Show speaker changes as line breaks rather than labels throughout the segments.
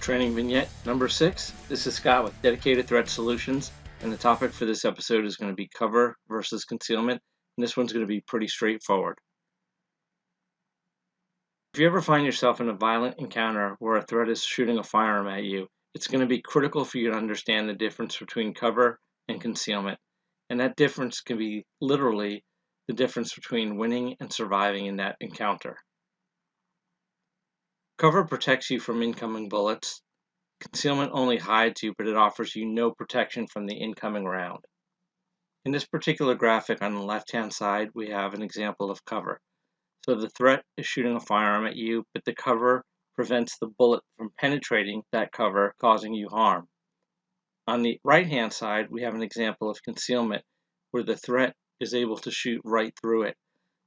Training Vignette number 6. This is Scott with Dedicated Threat Solutions, and the topic for this episode is going to be cover versus concealment, and this one's going to be pretty straightforward. If you ever find yourself in a violent encounter where a threat is shooting a firearm at you, it's going to be critical for you to understand the difference between cover and concealment, and that difference can be literally the difference between winning and surviving in that encounter. Cover protects you from incoming bullets. Concealment only hides you, but it offers you no protection from the incoming round. In this particular graphic on the left-hand side, we have an example of cover. So the threat is shooting a firearm at you, but the cover prevents the bullet from penetrating that cover, causing you harm. On the right-hand side, we have an example of concealment, where the threat is able to shoot right through it.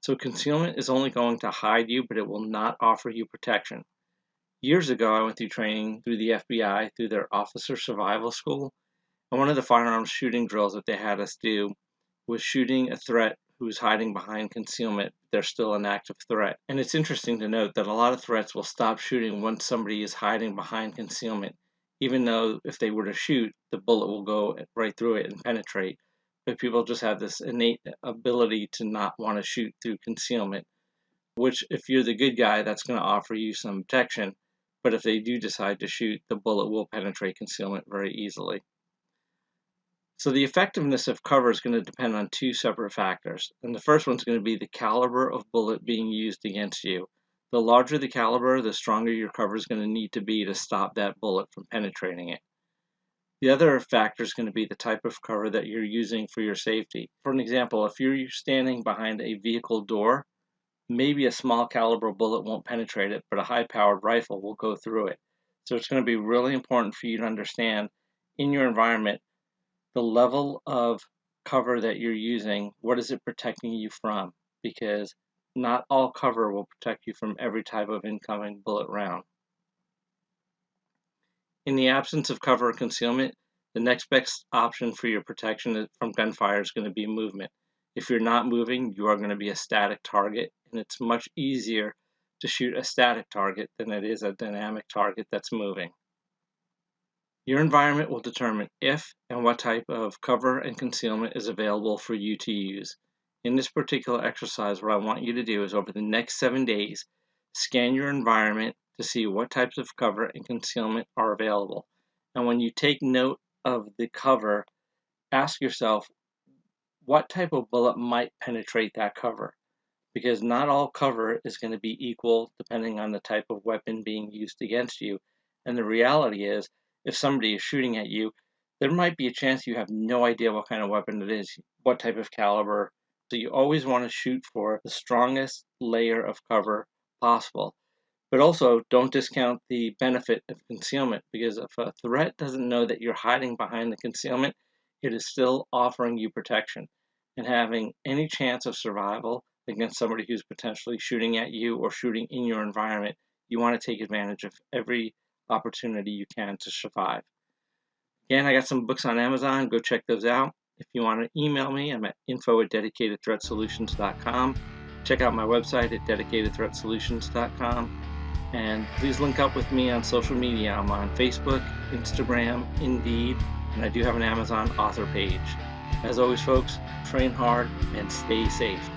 So concealment is only going to hide you, but it will not offer you protection. Years ago, I went through training through the FBI, through their officer survival school, and one of the firearms shooting drills that they had us do was shooting a threat who's hiding behind concealment. They're still an active threat. And it's interesting to note that a lot of threats will stop shooting once somebody is hiding behind concealment, even though if they were to shoot, the bullet will go right through it and penetrate. But people just have this innate ability to not want to shoot through concealment, which if you're the good guy, that's going to offer you some protection. But if they do decide to shoot, the bullet will penetrate concealment very easily. So the effectiveness of cover is going to depend on two separate factors. And the first one's going to be the caliber of bullet being used against you. The larger the caliber, the stronger your cover is going to need to be to stop that bullet from penetrating it. The other factor is going to be the type of cover that you're using for your safety. For an example, if you're standing behind a vehicle door, maybe a small caliber bullet won't penetrate it, but a high-powered rifle will go through it. So it's going to be really important for you to understand in your environment the level of cover that you're using. What is it protecting you from? Because not all cover will protect you from every type of incoming bullet round. In the absence of cover or concealment, the next best option for your protection from gunfire is going to be movement. If you're not moving, you are going to be a static target, and it's much easier to shoot a static target than it is a dynamic target that's moving. Your environment will determine if and what type of cover and concealment is available for you to use. In this particular exercise, what I want you to do is over the next 7 days, scan your environment to see what types of cover and concealment are available. And when you take note of the cover, ask yourself, what type of bullet might penetrate that cover? Because not all cover is going to be equal depending on the type of weapon being used against you. And the reality is, if somebody is shooting at you, there might be a chance you have no idea what kind of weapon it is, what type of caliber. So you always want to shoot for the strongest layer of cover possible. But also, don't discount the benefit of concealment, because if a threat doesn't know that you're hiding behind the concealment, it is still offering you protection. And having any chance of survival against somebody who's potentially shooting at you or shooting in your environment, you want to take advantage of every opportunity you can to survive. Again, I got some books on Amazon. Go check those out. If you want to email me, I'm at info@dedicatedthreatsolutions.com. Check out my website at dedicatedthreatsolutions.com. And please link up with me on social media. I'm on Facebook, Instagram, Indeed, and I do have an Amazon author page. As always, folks, train hard and stay safe.